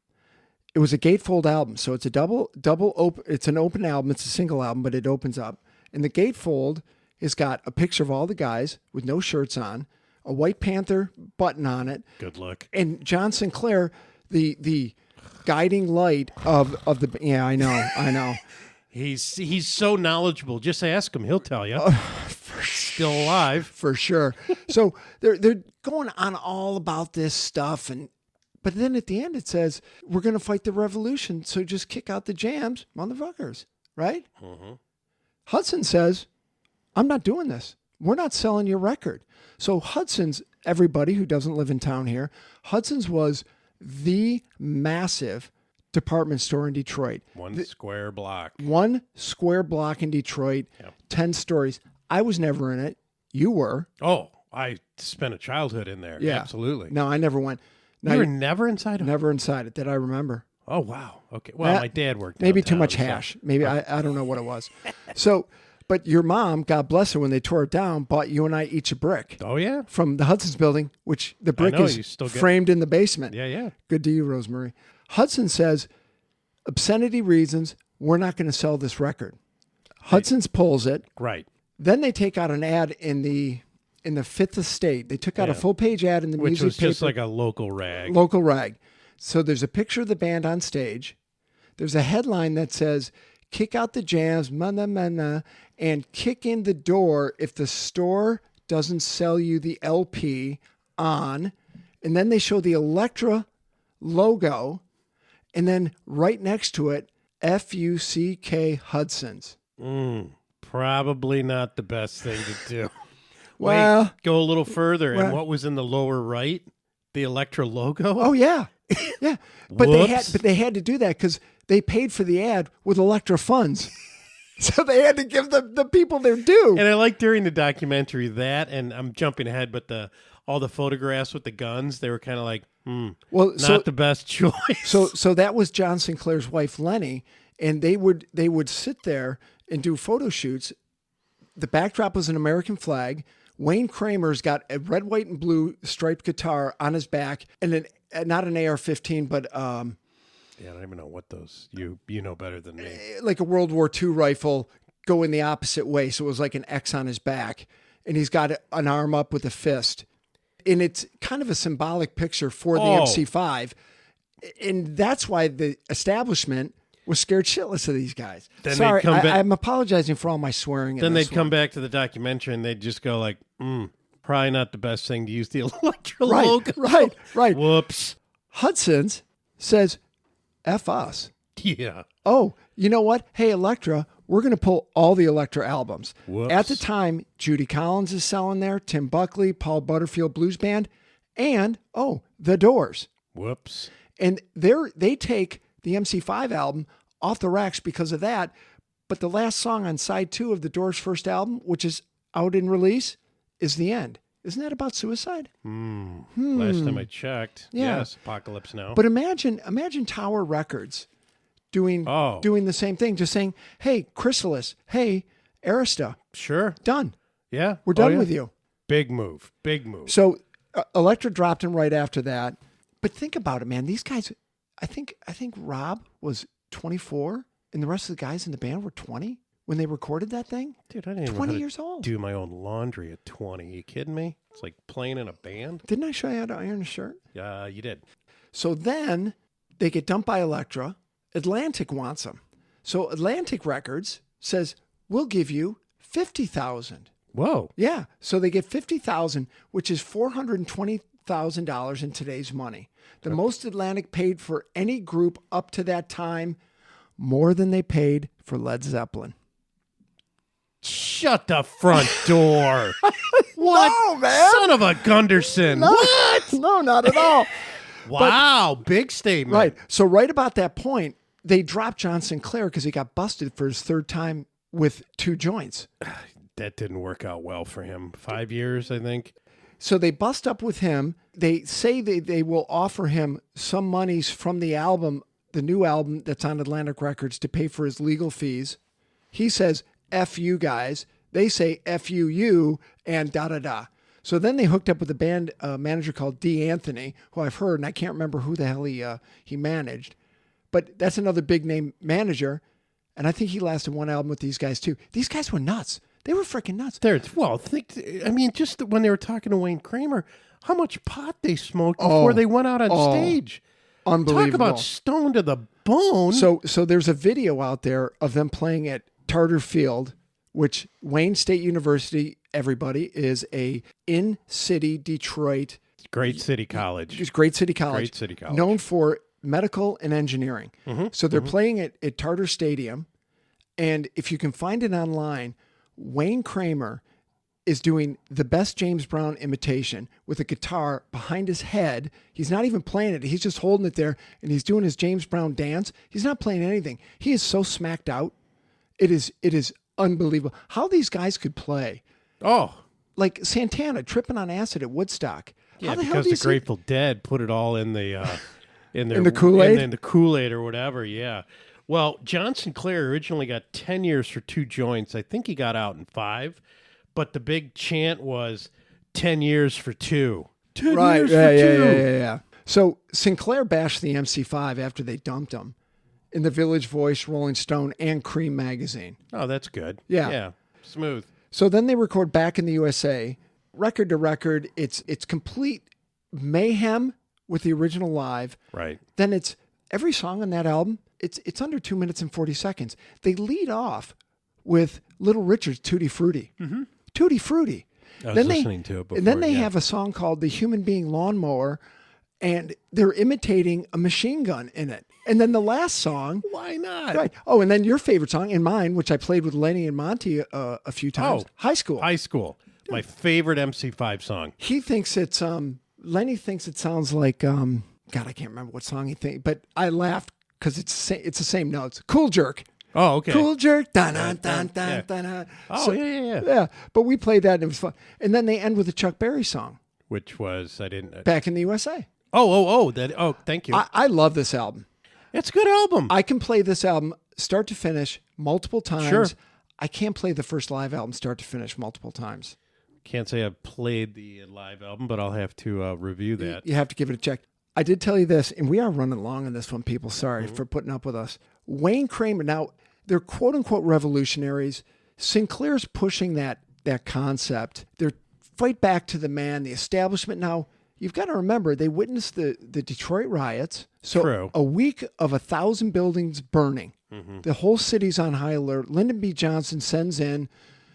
Speaker 4: It was a gatefold album, so it's a double open. It's an open album. It's a single album, but it opens up. And the gatefold has got a picture of all the guys with no shirts on, a White Panther button on it.
Speaker 5: Good look.
Speaker 4: And John Sinclair, the guiding light of the. Yeah, I know.
Speaker 5: He's so knowledgeable. Just ask him; he'll tell you. Still alive
Speaker 4: for sure. So they're going on all about this stuff, but then at the end it says we're going to fight the revolution. So just kick out the jams, motherfuckers, right?
Speaker 5: Mm-hmm.
Speaker 4: Hudson says, I'm not doing this. We're not selling your record. So Hudson's, everybody who doesn't live in town here, Hudson's was the massive department store in Detroit.
Speaker 5: One square block in
Speaker 4: Detroit,
Speaker 5: Yep.
Speaker 4: 10 stories. I was never in it. You were.
Speaker 5: Oh, I spent a childhood in there.
Speaker 4: Yeah.
Speaker 5: Absolutely.
Speaker 4: No, I never went.
Speaker 5: You were never inside?
Speaker 4: Never inside it that I remember.
Speaker 5: Oh, wow. Okay. Well, my dad worked
Speaker 4: maybe too
Speaker 5: downtown,
Speaker 4: much
Speaker 5: so-
Speaker 4: hash. Maybe I don't know what it was. So, but your mom, God bless her, when they tore it down, bought you and I each a brick
Speaker 5: Oh, yeah?
Speaker 4: from the Hudson's building, which the brick
Speaker 5: know, you
Speaker 4: is
Speaker 5: still get-
Speaker 4: framed in the basement.
Speaker 5: Yeah, yeah.
Speaker 4: Good to you, Rosemary. Hudson says, obscenity reasons, we're not going to sell this record. Hudson's pulls it.
Speaker 5: Right.
Speaker 4: Then they take out an ad in the Fifth Estate. They took out a
Speaker 5: Yeah.
Speaker 4: full page ad in the
Speaker 5: Which
Speaker 4: music
Speaker 5: was just
Speaker 4: paper.
Speaker 5: like a local rag.
Speaker 4: Local rag. So there's a picture of the band on stage. There's a headline that says, kick out the jams, mana, mana, and kick in the door if the store doesn't sell you the LP on. And then they show the Elektra logo. And then right next to it, FUCK Hudson's.
Speaker 5: Probably not the best thing to do.
Speaker 4: Well,
Speaker 5: Wait, go a little further.
Speaker 4: well-
Speaker 5: And what was in the lower right? The Elektra logo?
Speaker 4: oh yeah. Yeah. But
Speaker 5: Whoops.
Speaker 4: they had to do that because they paid for the ad with Elektra funds. So they had to give the people their due.
Speaker 5: And I like during the documentary that, and I'm jumping ahead, but all the photographs with the guns, they were kind of like,
Speaker 4: Well,
Speaker 5: not the best choice.
Speaker 4: So that was John Sinclair's wife, Lenny, and they would sit there and do photo shoots. The backdrop was an American flag. Wayne Kramer's got a red, white, and blue striped guitar on his back, and not an AR-15, but
Speaker 5: Yeah, I don't even know what those. You know better than me.
Speaker 4: like a World War II rifle going the opposite way. So it was like an X on his back, and he's got an arm up with a fist. And it's kind of a symbolic picture for the MC5. And that's why the establishment was scared shitless of these guys.
Speaker 5: Then
Speaker 4: Sorry,
Speaker 5: they'd come back-
Speaker 4: I'm apologizing for all my swearing.
Speaker 5: Then they'd come back to the documentary and they'd just go like, probably not the best thing to use the Elektra logo.
Speaker 4: Right.
Speaker 5: Whoops.
Speaker 4: Hudson's says, F us.
Speaker 5: Yeah.
Speaker 4: Oh, you know what? Hey, Elektra, we're going to pull all the Elektra albums.
Speaker 5: Whoops.
Speaker 4: At the time, Judy Collins is selling there, Tim Buckley, Paul Butterfield Blues Band, and, The Doors.
Speaker 5: Whoops.
Speaker 4: And they take the MC5 album off the racks because of that. But the last song on side 2 of the Doors' first album, which is out in release, is The End. Isn't that about suicide?
Speaker 5: Last time I checked.
Speaker 4: Yeah.
Speaker 5: Yes, Apocalypse Now.
Speaker 4: But imagine Tower Records doing the same thing, just saying, hey, Chrysalis, hey, Arista,
Speaker 5: Sure.
Speaker 4: done.
Speaker 5: Yeah.
Speaker 4: We're done
Speaker 5: yeah.
Speaker 4: with you.
Speaker 5: Big move. Big move.
Speaker 4: So Elektra dropped him right after that. But think about it, man. These guys, I think Rob was 24 and the rest of the guys in the band were 20 when they recorded that thing.
Speaker 5: Dude, I didn't even
Speaker 4: 20
Speaker 5: know how to
Speaker 4: years old.
Speaker 5: do my own laundry at 20. You kidding me? It's like playing in a band.
Speaker 4: Didn't I show you how to iron a shirt?
Speaker 5: Yeah, you did.
Speaker 4: So then they get dumped by Elektra. Atlantic wants them. So Atlantic Records says, we'll give you $50,000.
Speaker 5: Whoa.
Speaker 4: Yeah. So they get $50,000, which is $420,000 in today's money. The most Atlantic paid for any group up to that time, more than they paid for Led Zeppelin.
Speaker 5: Shut the front door. What?
Speaker 4: No, man.
Speaker 5: Son of a Gunderson. What?
Speaker 4: No, not at all.
Speaker 5: Wow. Big statement.
Speaker 4: Right. So right about that point, they dropped John Sinclair because he got busted for his third time with 2 joints.
Speaker 5: That didn't work out well for him. 5 years, I think.
Speaker 4: So they bust up with him. They say they will offer him some monies from the album, the new album that's on Atlantic Records, to pay for his legal fees. He says, F you guys. They say F you, and da-da-da. So then they hooked up with a band manager called D. Anthony, who I've heard, and I can't remember who the hell he managed. But that's another big name manager. And I think he lasted 1 album with these guys too. These guys were nuts. They were freaking nuts.
Speaker 5: Just when they were talking to Wayne Kramer, how much pot they smoked before they went out on stage.
Speaker 4: Unbelievable.
Speaker 5: Talk about stoned to the bone.
Speaker 4: So there's a video out there of them playing at Tarter Field, which Wayne State University, everybody, is a in-city Detroit.
Speaker 5: Great city college.
Speaker 4: Just great city college.
Speaker 5: Great city college.
Speaker 4: Known for medical and engineering.
Speaker 5: Mm-hmm.
Speaker 4: So they're playing at Tarter Stadium. And if you can find it online, Wayne Kramer is doing the best James Brown imitation with a guitar behind his head. He's not even playing it. He's just holding it there, and he's doing his James Brown dance. He's not playing anything. He is so smacked out. It is unbelievable how these guys could play.
Speaker 5: Oh,
Speaker 4: Like Santana tripping on acid at Woodstock.
Speaker 5: Yeah,
Speaker 4: How the hell
Speaker 5: because
Speaker 4: do you
Speaker 5: the Grateful Dead put it all in the in
Speaker 4: the Kool-Aid?
Speaker 5: in the Kool-Aid or whatever. Yeah. Well, John Sinclair originally got 10 years for 2 joints. I think he got out in 5, but the big chant was 10 years for 2. 10
Speaker 4: Right?
Speaker 5: years
Speaker 4: Yeah,
Speaker 5: for
Speaker 4: yeah,
Speaker 5: 2.
Speaker 4: yeah. So Sinclair bashed the MC5 after they dumped him in the Village Voice, Rolling Stone, and Cream magazine.
Speaker 5: Oh, that's good.
Speaker 4: Yeah.
Speaker 5: Yeah. Smooth.
Speaker 4: So then they record Back in the USA, record to record. It's complete mayhem with the original live.
Speaker 5: Right.
Speaker 4: Then it's every song on that album. It's under 2 minutes and 40 seconds. They lead off with Little Richard's Tutti Frutti. Mm-hmm. Tutti Frutti.
Speaker 5: I was listening to it before.
Speaker 4: And then they
Speaker 5: yeah.
Speaker 4: have a song called The Human Being Lawnmower, and they're imitating a machine gun in it. And then the last song.
Speaker 5: Why not?
Speaker 4: Right. Oh, and then your favorite song and mine, which I played with Lenny and Monty a few times. High School.
Speaker 5: High School. My favorite MC5 song.
Speaker 4: He thinks it's Lenny thinks it sounds like God, I can't remember what song he thinks, but I laughed because it's the same notes. Cool Jerk.
Speaker 5: Oh, okay.
Speaker 4: Cool Jerk. Dun dun dun dun
Speaker 5: Yeah.
Speaker 4: dun.
Speaker 5: Oh, yeah.
Speaker 4: Yeah, but we played that and it was fun. And then they end with a Chuck Berry song,
Speaker 5: Which was, I didn't.
Speaker 4: Back in the USA.
Speaker 5: Thank you.
Speaker 4: I love this album.
Speaker 5: It's a good album.
Speaker 4: I can play this album start to finish multiple times.
Speaker 5: Sure.
Speaker 4: I can't play the first live album start to finish multiple times.
Speaker 5: Can't say I've played the live album, but I'll have to review that.
Speaker 4: You have to give it a check. I did tell you this, and we are running long on this one, people. Sorry for putting up with us. Wayne Kramer, now, they're quote-unquote revolutionaries. Sinclair's pushing that concept. They're fight back to the man, the establishment. Now, you've got to remember, they witnessed the Detroit riots. So
Speaker 5: True.
Speaker 4: a week of 1,000 buildings burning.
Speaker 5: Mm-hmm.
Speaker 4: The whole city's on high alert. Lyndon B. Johnson sends in,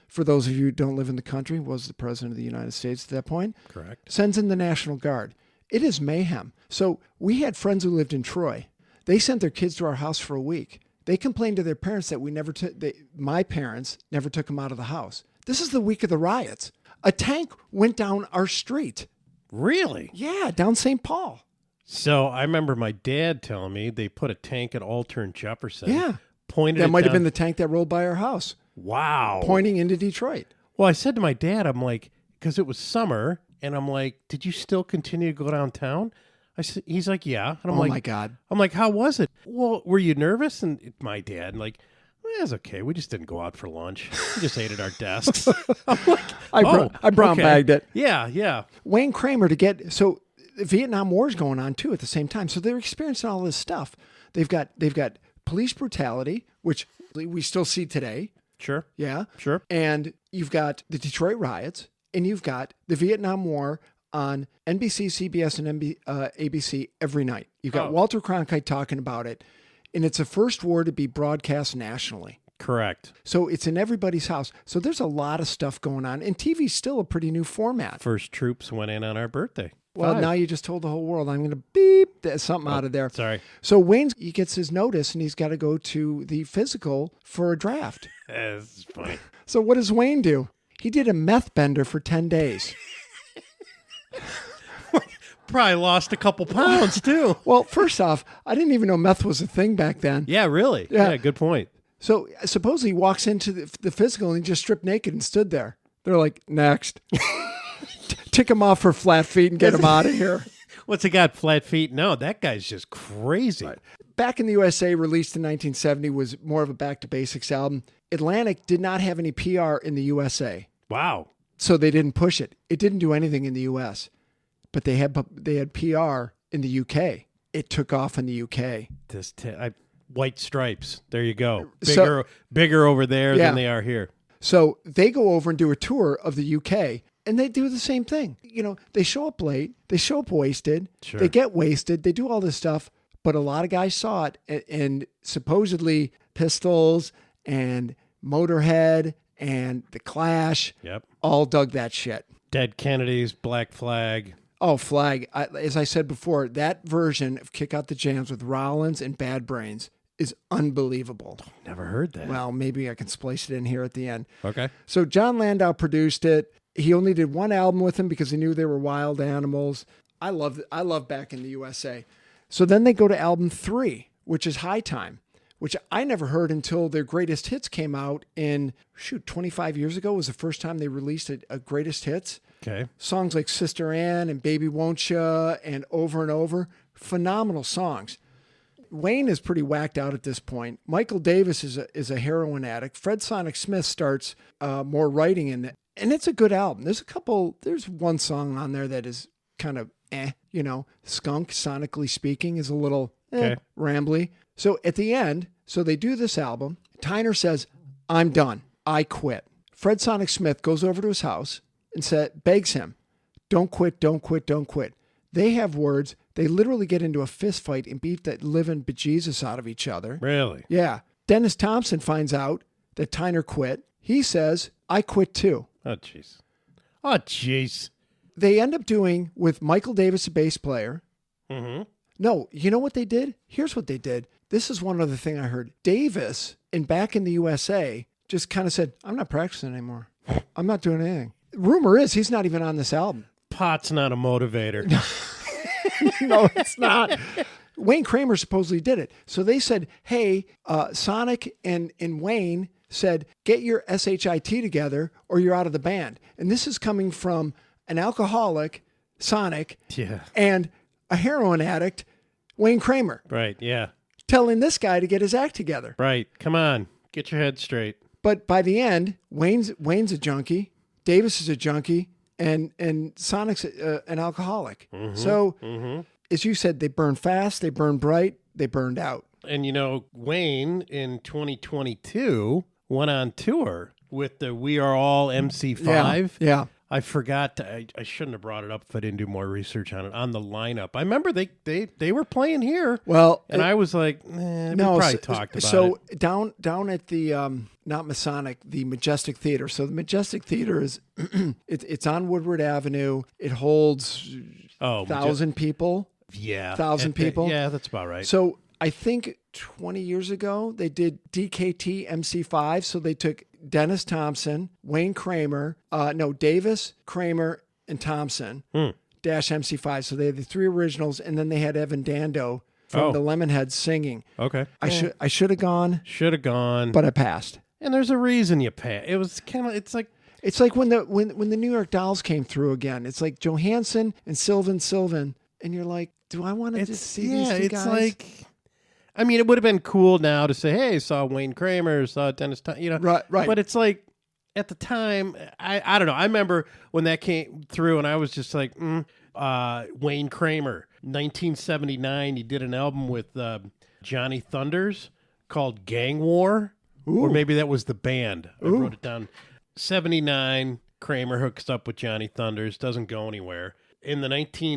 Speaker 4: for those of you who don't live in the country, was the president of the United States at that point.
Speaker 5: Correct.
Speaker 4: Sends in the National Guard. It is mayhem. So we had friends who lived in Troy. They sent their kids to our house for a week. They complained to their parents that my parents never took them out of the house. This is the week of the riots. A tank went down our street.
Speaker 5: Really?
Speaker 4: Yeah, down St. Paul.
Speaker 5: So I remember my dad telling me they put a tank at Alter and Jefferson.
Speaker 4: Yeah.
Speaker 5: Pointed
Speaker 4: That
Speaker 5: it
Speaker 4: might have
Speaker 5: down-
Speaker 4: been the tank that rolled by our house,
Speaker 5: Wow.
Speaker 4: pointing into Detroit.
Speaker 5: Well, I said to my dad, I'm like, because it was summer, and I'm like, did you still continue to go downtown? He's like, yeah. And I'm
Speaker 4: Oh,
Speaker 5: like,
Speaker 4: my God.
Speaker 5: I'm like, how was it? Well, were you nervous? And my dad, like, well, it's okay. We just didn't go out for lunch. We just ate at our desks. I'm like,
Speaker 4: I brown bagged it.
Speaker 5: Yeah.
Speaker 4: Wayne Kramer so the Vietnam War is going on too at the same time. So they're experiencing all this stuff. They've got police brutality, which we still see today.
Speaker 5: Sure.
Speaker 4: Yeah.
Speaker 5: Sure.
Speaker 4: And you've got the Detroit riots, and you've got the Vietnam War on NBC, CBS, and ABC every night. You've got Walter Cronkite talking about it, and it's the first war to be broadcast nationally.
Speaker 5: Correct.
Speaker 4: So it's in everybody's house. So there's a lot of stuff going on, and TV's still a pretty new format.
Speaker 5: First troops went in on our birthday.
Speaker 4: Well,
Speaker 5: 5.
Speaker 4: now you just told the whole world. I'm going to beep something out of there.
Speaker 5: Sorry.
Speaker 4: So he gets his notice, and he's got to go to the physical for a draft.
Speaker 5: That's funny.
Speaker 4: So what does Wayne do? He did a meth bender for 10 days.
Speaker 5: Probably lost a couple pounds, too.
Speaker 4: Well, first off, I didn't even know meth was a thing back then.
Speaker 5: Yeah, really? Yeah, good point.
Speaker 4: So supposedly he walks into the physical and he just stripped naked and stood there. They're like, next. Tick him off for flat feet and get him out of here.
Speaker 5: What's he got, flat feet? No, that guy's just crazy.
Speaker 4: Right. Back in the USA, released in 1970, was more of a back to basics album. Atlantic did not have any PR in the USA.
Speaker 5: Wow.
Speaker 4: So they didn't push it. It didn't do anything in the US. But they had PR in the UK. It took off in the UK.
Speaker 5: White Stripes. There you go.
Speaker 4: Bigger
Speaker 5: over there than they are here.
Speaker 4: So they go over and do a tour of the UK, and they do the same thing. You know, they show up late, they show up wasted,
Speaker 5: Sure.
Speaker 4: They get wasted, they do all this stuff, but a lot of guys saw it, and supposedly Pistols and Motorhead and The Clash all dug that shit.
Speaker 5: Dead Kennedys, Black Flag.
Speaker 4: Oh, Flag. As I said before, that version of Kick Out the Jams with Rollins and Bad Brains is unbelievable.
Speaker 5: Never heard that.
Speaker 4: Well, maybe I can splice it in here at the end.
Speaker 5: Okay.
Speaker 4: So John Landau produced it. He only did one album with him because he knew they were wild animals. I love Back in the USA. So then they go to album 3, which is High Time, which I never heard until their greatest hits came out in, 25 years ago was the first time they released a greatest hits.
Speaker 5: Okay.
Speaker 4: Songs like Sister Ann and Baby Won't Ya and Over and Over. Phenomenal songs. Wayne is pretty whacked out at this point. Michael Davis is a heroin addict. Fred Sonic Smith starts more writing in it. And it's a good album. There's one song on there that is kind of Skunk, sonically speaking, is a little rambly. So at the end, they do this album. Tyner says, I'm done. I quit. Fred Sonic Smith goes over to his house and begs him, don't quit, don't quit, don't quit. They have words. They literally get into a fist fight and beat the living bejesus out of each other.
Speaker 5: Really?
Speaker 4: Yeah. Dennis Thompson finds out that Tyner quit. He says, I quit too.
Speaker 5: Oh, jeez. Oh, jeez.
Speaker 4: They end up doing with Michael Davis, a bass player.
Speaker 5: Mm-hmm.
Speaker 4: No, you know what they did? Here's what they did. This is one other thing I heard. Davis, back in the USA, just kind of said, I'm not practicing anymore. I'm not doing anything. Rumor is he's not even on this album.
Speaker 5: Pot's not a motivator.
Speaker 4: No, it's not. Wayne Kramer supposedly did it. So they said, hey, Sonic and Wayne said, get your SHIT together or you're out of the band. And this is coming from an alcoholic, Sonic, and a heroin addict, Wayne Kramer.
Speaker 5: Right, yeah.
Speaker 4: Telling this guy to get his act together.
Speaker 5: Right, come on. Get your head straight.
Speaker 4: But by the end, Wayne's a junkie, Davis is a junkie, and Sonic's an alcoholic. Mm-hmm, so, as you said, they burn fast, they burn bright, they burned out.
Speaker 5: And, Wayne in 2022 went on tour with the We Are All MC5.
Speaker 4: Yeah.
Speaker 5: I forgot. I shouldn't have brought it up if I didn't do more research on it. On the lineup, I remember they were playing here.
Speaker 4: Well,
Speaker 5: and I was like, we probably talked about it.
Speaker 4: So down at the not Masonic, the Majestic Theater. So the Majestic Theater is it's on Woodward Avenue. It holds 1,000 people.
Speaker 5: Yeah,
Speaker 4: 1,000 people.
Speaker 5: Yeah, that's about right.
Speaker 4: So I think 20 years ago they did DKT MC5. So they took Dennis Thompson, Wayne Kramer, Davis, Kramer, and Thompson, dash MC5. So they had the three originals, and then they had Evan Dando from the Lemonheads singing.
Speaker 5: Okay.
Speaker 4: I should have gone.
Speaker 5: Should have gone.
Speaker 4: But I passed.
Speaker 5: And there's a reason you passed. It was kind of, it's like
Speaker 4: when the New York Dolls came through again. It's like Johansson and Sylvan, and you're like, do I want to just see these two guys?
Speaker 5: It's like, I mean, it would have been cool now to say, hey, saw Wayne Kramer, saw Dennis,
Speaker 4: Right.
Speaker 5: But it's like, at the time, I don't know. I remember when that came through, and I was just like, Wayne Kramer, 1979, he did an album with Johnny Thunders called Gang War. Ooh. Or maybe that was the band. I wrote it down. 79, Kramer hooks up with Johnny Thunders, doesn't go anywhere. In the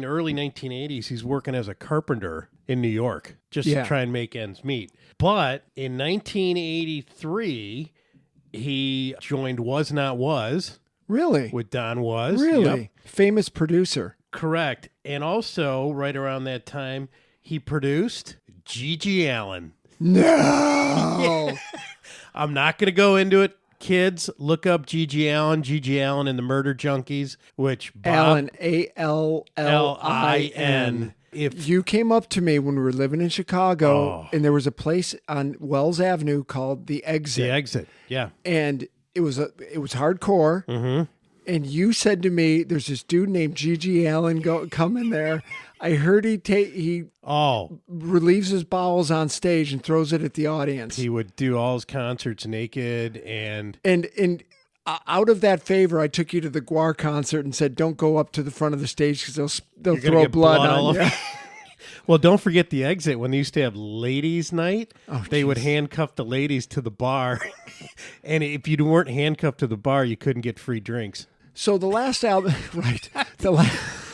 Speaker 5: early 1980s, he's working as a carpenter in New York just to try and make ends meet. But in 1983, he joined Was Not Was.
Speaker 4: Really?
Speaker 5: With Don Was.
Speaker 4: Really?
Speaker 5: Yep.
Speaker 4: Famous producer.
Speaker 5: Correct. And also, right around that time, he produced Gigi Allen.
Speaker 4: No!
Speaker 5: I'm not going to go into it. Kids, look up Gigi Allen and the Murder Junkies, which Bob...
Speaker 4: Allen, Allin. If you came up to me when we were living in Chicago, and there was a place on Wells Avenue called The Exit.
Speaker 5: The Exit, yeah.
Speaker 4: And it was hardcore, and you said to me, there's this dude named Gigi Allen coming there. I heard he relieves his bowels on stage and throws it at the audience.
Speaker 5: He would do all his concerts naked and
Speaker 4: out of that favor, I took you to the Guar concert and said, "Don't go up to the front of the stage because they'll throw blood on you."
Speaker 5: Well, don't forget The Exit. When they used to have ladies' night, they would handcuff the ladies to the bar, and if you weren't handcuffed to the bar, you couldn't get free drinks.
Speaker 4: So the last album, right?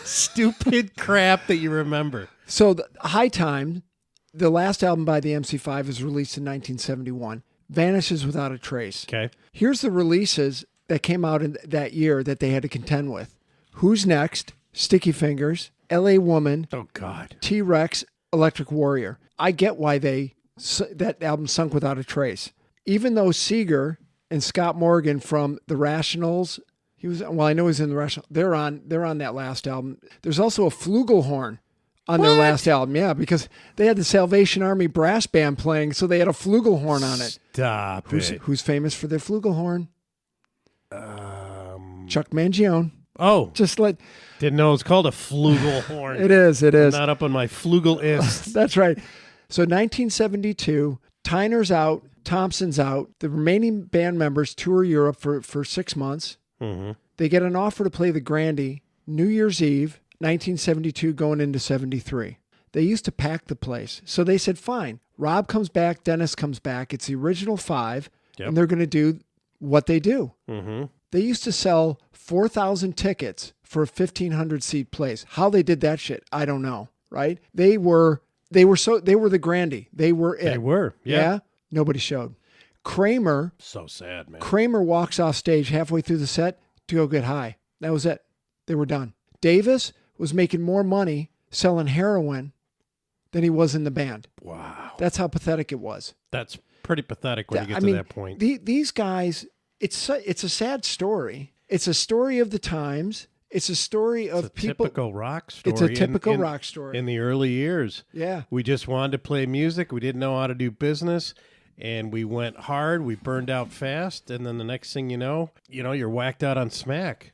Speaker 5: Stupid crap that you remember.
Speaker 4: So High Time, the last album by the MC5 is released in 1971. Vanishes Without a Trace.
Speaker 5: Okay.
Speaker 4: Here's the releases that came out in that year that they had to contend with. Who's Next? Sticky Fingers. L.A. Woman.
Speaker 5: Oh, God.
Speaker 4: T-Rex. Electric Warrior. I get why that album sunk without a trace. Even though Seeger and Scott Morgan from The Rationals... I know he's in The Rational. They're on that last album. There's also a flugelhorn on their last album. Yeah, because they had the Salvation Army brass band playing, so they had a flugelhorn on it.
Speaker 5: Stop it.
Speaker 4: Who's famous for their flugelhorn? Chuck Mangione.
Speaker 5: Oh,
Speaker 4: Just let
Speaker 5: didn't know it was called a flugelhorn.
Speaker 4: it is.
Speaker 5: Not up on my flugelist.
Speaker 4: That's right. So 1972, Tyner's out, Thompson's out. The remaining band members tour Europe for 6 months.
Speaker 5: Mm-hmm.
Speaker 4: They get an offer to play the Grandy New Year's Eve, 1972, going into 73. They used to pack the place. So they said, fine. Rob comes back, Dennis comes back. It's the original 5, and they're going to do what they do.
Speaker 5: Mm-hmm.
Speaker 4: They used to sell 4,000 tickets for a 1,500-seat place. How they did that shit, I don't know, right? They were the Grandy. They were it.
Speaker 5: They were, yeah.
Speaker 4: Nobody showed. Kramer.
Speaker 5: So sad, man.
Speaker 4: Kramer walks off stage halfway through the set to go get high. That was it. They were done. Davis was making more money selling heroin than he was in the band.
Speaker 5: Wow.
Speaker 4: That's how pathetic it was.
Speaker 5: That's pretty pathetic when you get to that point.
Speaker 4: These guys, it's a sad story. It's a story of the times. It's a story of people.
Speaker 5: Typical rock story.
Speaker 4: It's a typical rock story.
Speaker 5: In the early years.
Speaker 4: Yeah.
Speaker 5: We just wanted to play music. We didn't know how to do business. And we went hard. We burned out fast. And then the next thing you know, you're whacked out on smack.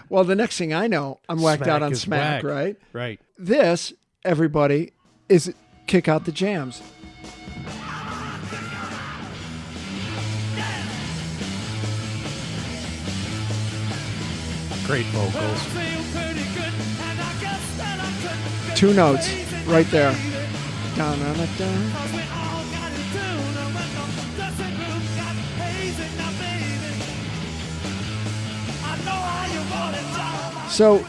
Speaker 4: Well, the next thing I know, I'm whacked out on
Speaker 5: is
Speaker 4: smack,
Speaker 5: whack.
Speaker 4: right?
Speaker 5: Right.
Speaker 4: This, everybody, is Kick Out the Jams.
Speaker 5: Great vocals.
Speaker 4: 2 notes right there. Down on it, down. So,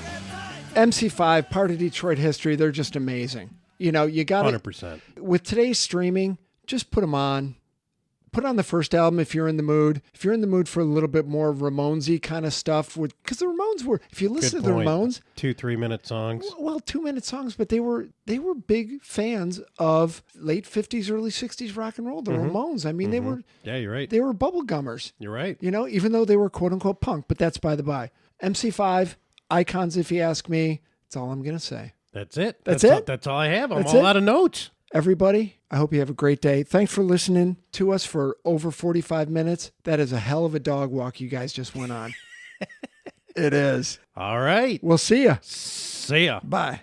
Speaker 4: MC5, part of Detroit history, they're just amazing. You got
Speaker 5: 100%.
Speaker 4: With today's streaming, just put them on. Put on the first album if you're in the mood. If you're in the mood for a little bit more Ramones-y kind of stuff, because the Ramones were, if you listen to the Ramones,
Speaker 5: 2-3 minute songs.
Speaker 4: Well, 2-minute songs, but they were big fans of late 50s, early 60s rock and roll. The Ramones. I mean, they were.
Speaker 5: Yeah, you're right.
Speaker 4: They were bubblegummers.
Speaker 5: You're right.
Speaker 4: Even though they were quote unquote punk, but that's by the by. MC5 icons, if you ask me. That's all I'm gonna say.
Speaker 5: That's it.
Speaker 4: That's it?
Speaker 5: That's all I have. I'm
Speaker 4: That's
Speaker 5: all
Speaker 4: it?
Speaker 5: out of notes.
Speaker 4: Everybody, I hope you have a great day. Thanks for listening to us for over 45 minutes. That is a hell of a dog walk you guys just went on. It is.
Speaker 5: All right.
Speaker 4: We'll see ya.
Speaker 5: See ya.
Speaker 4: Bye.